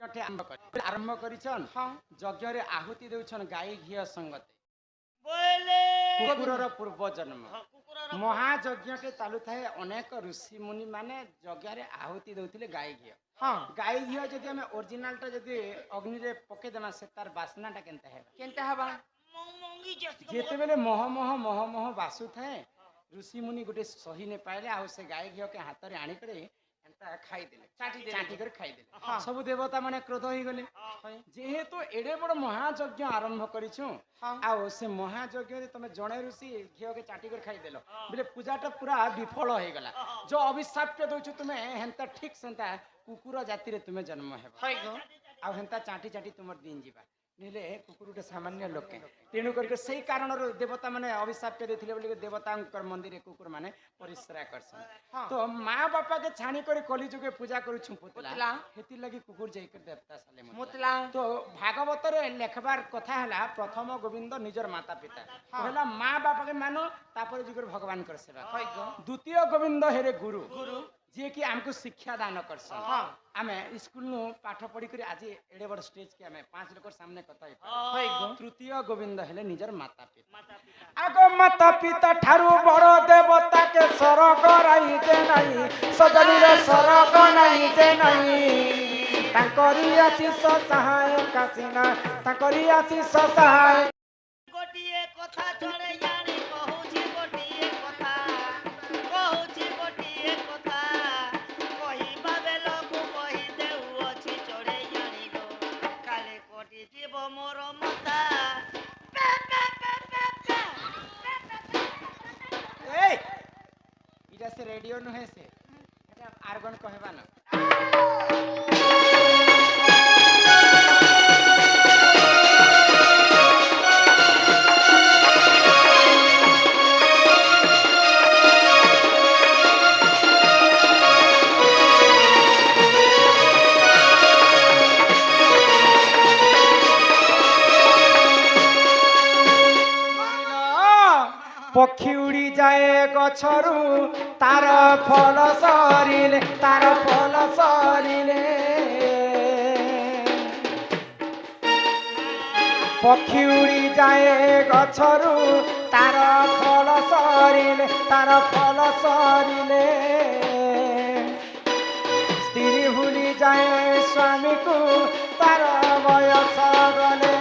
आरंभ करिछन यज्ञ रे आहुति देउछन गाई घिया संगते कुकुरर पूर्व जन्म महायज्ञ के चालू थाए अनेक ऋषि मुनि माने यज्ञ रे आहुति देउथिले गाई घिया गाई घिया जदि हमें ओरिजिनल टा जदि अग्नि रे पके देना से तार बासना टा केनता हेबा जेते बेले मह मह मह मह बासु थाए ऋषि मुनि गोटे सही ने पाइले आ से गाई घिया के हाथ रे आनी करे एंता खाई देले चाटी कर खाई देले सब देवता माने क्रोध होई गले जेहेतु एडे बड़ महायज्ञ आरंभ करिछु आ से महायज्ञ रे तमे जणे ऋषि घिया के चाटी कर खाई देलो बोले पूजाटा पूरा विफल होई गला जो अभिशाप के दोछु तुमे हेंता ठीक सेंता कुकुर जाति रे तुमे जन्म हेबो आ हेंता चाटी चाटी तुमर दिन जीवा निले कुकुर गोटे सामान्य लोक तेणु करके सही कारण देवता माने अभिशाप के देथिले बोली देवता मंदिर कुकुर माने परिश्रा करसन तो माँ बापा के छाणी कर कली जुगे पूजा करू पुतला हेति लगी कुकुर जाई कर देवता साले मुतला तो भागवत रे लेखबार कथा हला प्रथम गोविंद निजर माता पिता पहला माँ बापा के मानो तापर जुगर भगवान कर सेवा द्वितीय गोविंद हेरे गुरु जे कि हमको शिक्षा दान करसन आमे स्कूल नु पाठ पढ़ी कर आज एडे बड़ स्टेज के आमे 5 लोग सामने कथा है तृतीय गोविंद हेले निजर माता पिता आगो माता पिता ठारू बड़ देवता के स्वर्ग राई जे नाही सजनी रे स्वर्ग नाही जे नाही तांकरी आशीष सहाय कासिना तांकरी आशीष सहाय गोटिए कथा चले जानी कहूची गोटिए कथा कहूची गोटिए कथा कही बाबे लोक कही देउ अछि चढ़े जानी गो काले कोटी जीव मोर माता ए इटा से रेडियो नहे से एटा आर्गन कहबा न पक्षी उड़ी जाए गछरु तार फल सरिले पक्षी उड़ी जाए गछरु तार फल सरिले स्त्री भूली जाए स्वामी को तार बयस गले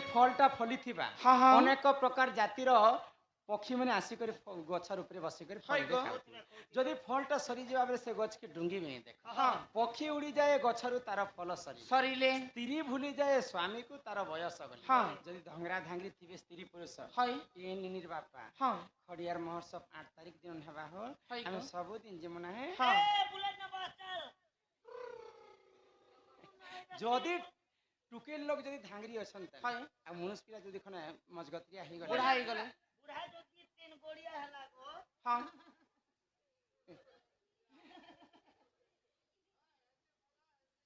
फलटा फली थिबा अनेक प्रकार जातिर पक्षी माने आसिक गछर ऊपर बसिक फल देखा जदि फलटा सरी जाबा बेले से गछ के डुंगी में देख पक्षी उड़ी जाए गछरु तार फल सरीले स्त्री भूली जाए स्वामी को तार बयस गले जदि धंगरा धांगरी थिबे स्त्री पुरुष ए निनिर बापा खडियार महोत्सव 8 तारिख दिन हेबा हो हम सब दिन जमुना है बुलेट ना बस चल जदि टुकेल लोग जदि धांगरी अछन त आ मनुष्य पिला जदि खने मजगतिया हे गले बुढ़ा जदि 3 गोड़िया हला गो हां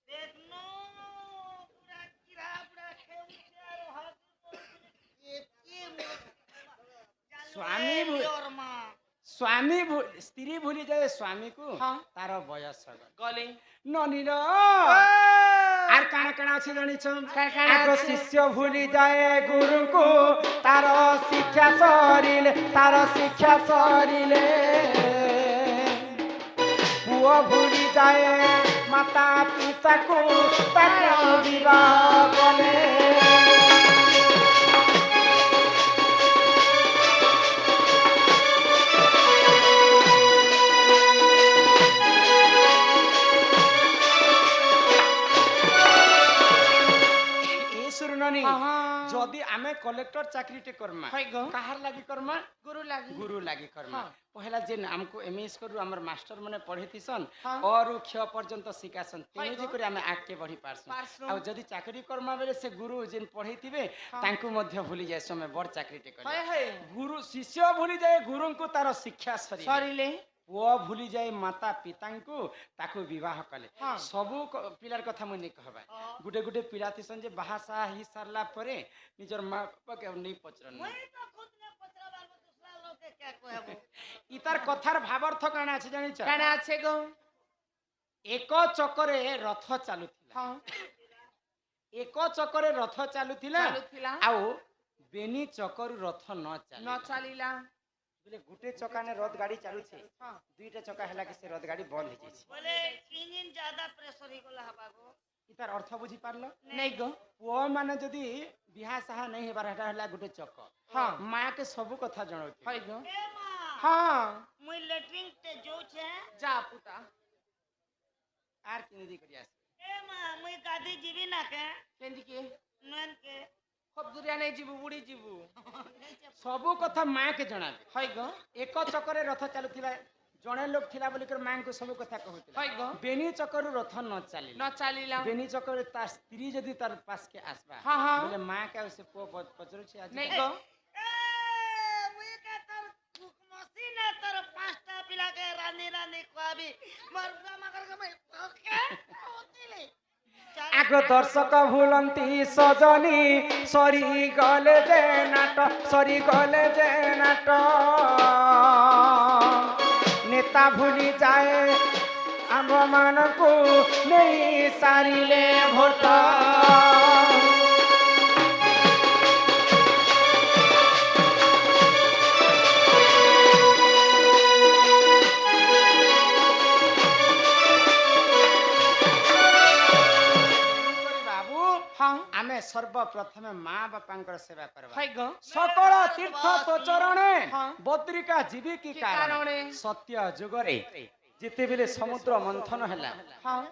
देखनो पूरा किरा पूरा खेउ आरो हाथ स्वामी स्त्री भूली जाए स्वामी को तार बयस गले ननीर आर काना काना अछि जानि छम आगो शिष्य भूली जाए गुरु को तार शिक्षा सरिले पुओ भूली जाए माता पिता को तार विवाह गले जदि आमे कलेक्टर चाकरी टे करमा काहर लागी करमा गुरु लागी करमा पहला जे हमको एमएस करू हमर मास्टर माने पढ़ेतिसन और क्ष पर्यंत सिकासन तेनु जे करी आमे आके बढ़ी पारसन आ जदि चाकरी करमा बेले से गुरु जेन पढ़ेतिबे तांकु मध्य भूली जाय समय बड़ चाकरी टे करे गुरु शिष्य भूली जाय गुरु को तार शिक्षा सरिले पुओ भूली जाए माता पिता को ताकू विवाह कले सबू पिलार कथा मुझे कहबा गुटे गुटे पिला थिसन जे बाहा साहा ही सारला परे निजर माँ बापा के नहीं पचरन इतार कथार भावार्थ काना अछि जानि छ काना আছে গো एक चक्करे रथ चालुथिला एक चक्करे रथ चालुथिला आउ बेनी चक्करु रथ न চালিলা बोले गुटे चक्का ने रथ गाड़ी चालू छे दुईटा चक्का हला के से रथ गाड़ी बंद हो जाई बोले इंजन ज्यादा प्रेशर ही गला हबा गो इतार अर्थ बुझी पारलो नहीं गो पुओ माने जदी बिहा साहा नहीं हेबार हटा हला गुटे चक्क हां माया के सब कथा जणौथि है गो ए मां हां मुई लेटरिन ते जो छे जा पुता आर किनी करिया ए मां मुई गादी जीवी ना के केंदी के नन के खूब दुरिया नहीं जीवु बुड़ी जीवु सब कथा माया के जणाबे है गो एक चक्करे रथ चालुथिला जणे लोग थिला बोली कर मां को सब कथा कहउथिला है गो बेनी चक्करु रथ न चालिला न चालिला बेनी चक्कर तार स्त्री जदी तार पास के आसबा हाँ, हाँ। बोले मां के से पो पचरु छी आज नहीं गो ए मुई के तर मशीन है तर पांचटा पिला के रानी रानी खुआबी मरदा मगर के मैं ओके होतिले आगो दर्शक भूलंती सजनी सरी गले जे नाट सरी गले जे नाट नेता भूली जाए आम मान को नहीं सारिले भोट आमे सर्वप्रथमे माँ बापा सेवा करबा है गो सकल तीर्थ तो चरणे हाँ। बद्रिका जीवी की कारण कारणे सत्य जुगरे जिते बेले समुद्र मंथन हैला हां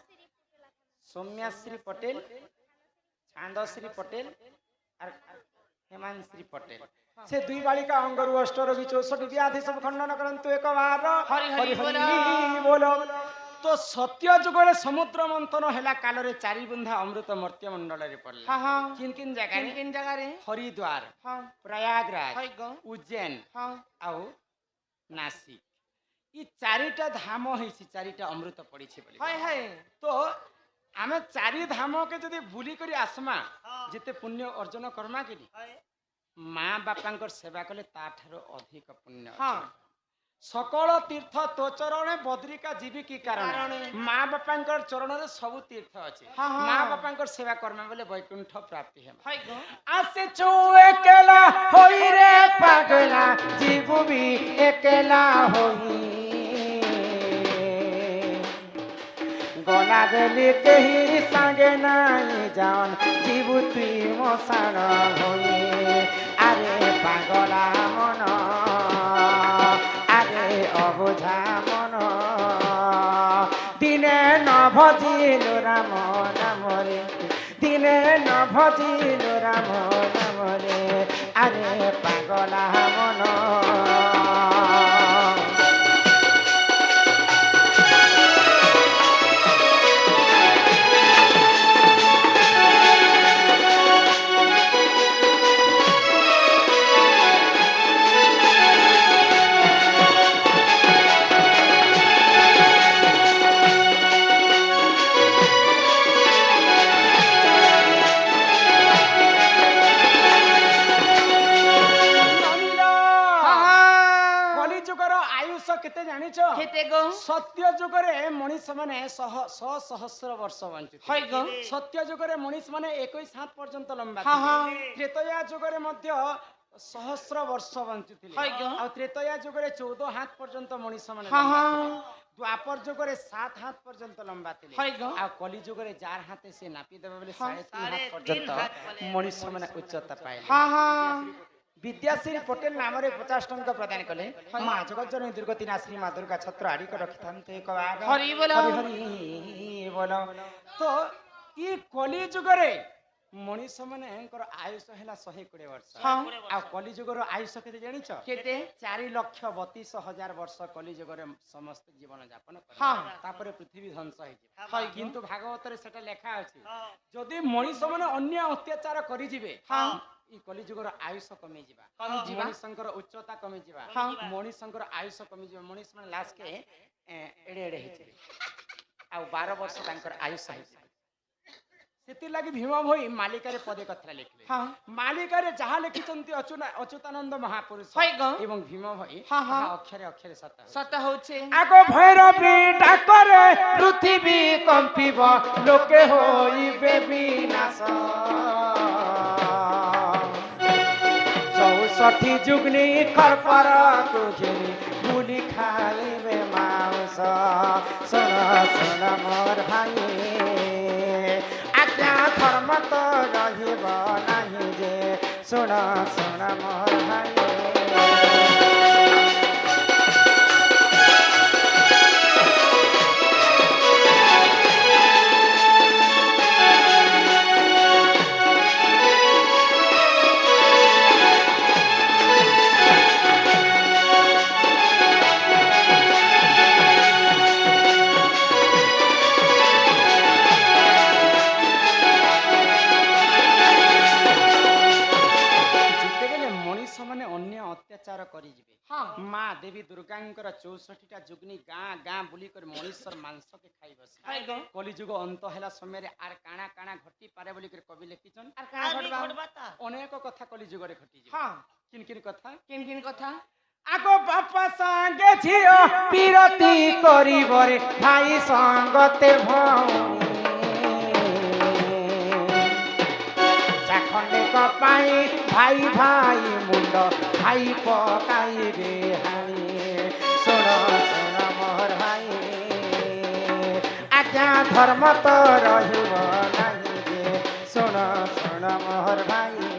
सौम्याश्री पटेल चांदश्री पटेल और हेमांश्री पटेल से दुई बालिका अंगरु अष्टरोगी 64 व्याधि सब खंडन करंतु एक बार हरि हरि बोलो तो सत्य जुगरे समुद्र मंथन हैला काल रे चारि बुंदा अमृत मर्त्य मंडल रे पड़ला हां हां किन किन जगह रे किन जगह रे हरिद्वार हां प्रयागराज है गो उज्जैन हां आउ नासिक ई चारिटा धाम होइछि चारिटा अमृत पड़िछि बोली है तो आमे चारि धाम के जदी बुली करी आसमा जिते पुण्य अर्जन करमा कि माँ बापांकर सेवा कले ताठारो अधिक पुण्य हां सकल तीर्थ तो चरणे बद्रिका जीवी की कारण माँ बापांकर चरण रे सब तीर्थ अछि हाँ, हाँ। माँ बापांकर सेवा करमा बोले वैकुंठ प्राप्ति है है गो आसे छु एकेला होई रे पागला जीवु भी एकेला होई गला गली कहीं संगे नहीं जान जीवु तुई मसाण होई अरे पागला मन अरे अबुझा मन दिने न भजिलु राम नाम रे दिने न भजिलु राम नाम रे अरे पागला मन केते जानिछ केते गो सत्य जुगरे मनीष माने सहस्र वर्ष बंचु है गो सत्य जुगरे मनीष माने 21 हाथ पर्यंत लंबा हाँ, हाँ। त्रेतया जुगरे मध्य सहस्र वर्ष बंचुथिले है गो आ त्रेतया जुगरे 14 हाथ पर्यंत मनीष माने हाँ, लंबा हाँ। थिले। द्वापर जुगरे 7 हाथ पर्यंत लंबा थिले है गो आ कली जुगरे 4 हाथ से नापी देबे बोले हाँ। 3.5 हाथ पर्यंत मनीष माने उच्चता पाइले हां हां विद्याश्री पटेल नाम रे 50 टंका प्रदान कले मां जगत जननी दुर्गति नाश्री मां दुर्गा छत्र आड़ी को रखथान्ते एक बार हरि बोलो हरि बोलो तो ई कली जुग रे मनीष माने एंकर आयुष हैला 120 वर्ष हां आ कली जुग रो आयुष केते जानिछ केते 4,32,000 वर्ष कली जुग रे समस्त जीवन यापन करे हां तापरे पृथ्वी ध्वंस होई हां किंतु भागवत रे सेटा लेखा अछि जदी मनीष माने अन्य अत्याचार करि जिवे हां ଇ କଲି ଯୁଗର ଆୟୁଷ କମି ଯିବା କମିଯିବା। ମଣିଷଙ୍କର ଉଚ୍ଚତା କମି ଯିବା ହଁ। ମଣିଷଙ୍କର ଆୟୁଷ କମି ଯିବା ମଣିଷ ମାନେ ଲାଷ୍ଟ କେ ଏଡେ ଏଡେ ହେଇଥିବେ ଆଉ 12 ବର୍ଷ ତାଙ୍କର ଆୟୁଷ ହେଇଥିବ ସେଥିଲାଗି ଭୀମ ଭୋଇ ମାଲିକାରେ ପଦେ କଥା ଲେଖିଲେ ହଁ। ମାଲିକାରେ ଯାହା ଲେଖିଛନ୍ତି ଅଚ୍ୟୁତାନନ୍ଦ ମହାପୁରୁଷ ହଇ ଗ। ଏବଂ ଭୀମ ଭୋଇ ହଁ, ହଁ। ତାହା ଅକ୍ଷରେ ଅକ୍ଷରେ ସତ ହେଉଛି। ସତ ହଉଛି ଆଗ ଭୈରବୀ ଡାକରେ ପୃଥିବୀ କମ୍ପିବ ଲୋକେ ହୋଇବେ ବିନାଶ 64 ଯୁଗ୍ନି ଖରପରକୁ ଘେରି ବୁଲି ଖାଇବେ ମାଉସ ଶୁଣ ଶୁଣ ମୋର ଭାଇ ଆଜ୍ଞା ଧର୍ମ ତ ରହିବ ନାହିଁ ଯେ ଶୁଣ ଶୁଣ ମୋର ଭାଇ ଅତ୍ୟାଚାର କରିଯିବେ ମା ଦେବୀ ଦୁର୍ଗାଙ୍କର 64ଟା ଯୁଗ୍ନି ଗାଁ ଗାଁ ବୁଲିକରି ମଣିଷର ମାଂସକେ ଖାଇ ବସିବେ କଲିଯୁଗ ଅନ୍ତ ହେଲା ସମୟରେ ଆର କାଣା କାଣା ଘଟି ପାରେ ବୋଲିକରି କବି ଲେଖିଛନ୍ ଅନେକ କଥା କଲିଯୁଗରେ ଘଟିଯିବ କିନ୍ କିନ୍ କଥା କିନ୍ କିନ୍ କଥା ଆଗ ବାପା ସାଙ୍ଗେ ଝିଅ ବିରତି କରିବରେ ଭାଇ ସଙ୍ଗତେ ଭଉଣୀ ଖଣ୍ଡେକ ପାଇଁ ଭାଇ ଭାଇ ମୁଣ୍ଡ ଭାଇ ପକାଇବେ ହାଣି ଶୁଣ ଶୁଣ ମୋର ଭାଇ ଆଜ୍ଞା ଧର୍ମ ତ ରହିବ ନାହିଁ ଯେ ଶୁଣ ଶୁଣ ମୋର ଭାଇ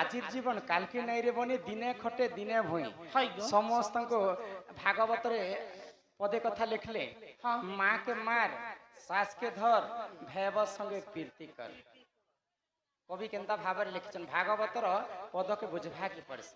আজির জীবন কালকে নাই রে বনি দিনে খটে দিনে ভুঁই সমস্তଙ୍କୁ ভাগবତରେ পদে কথা লিখলে মা কে মার সাস কে ধর ভেব সঙ্গে কীর্তি কর কবি কেনতা ভাବରେ লিখিছন ভাগবতৰ পদকে বুঝবা কি পড়ছে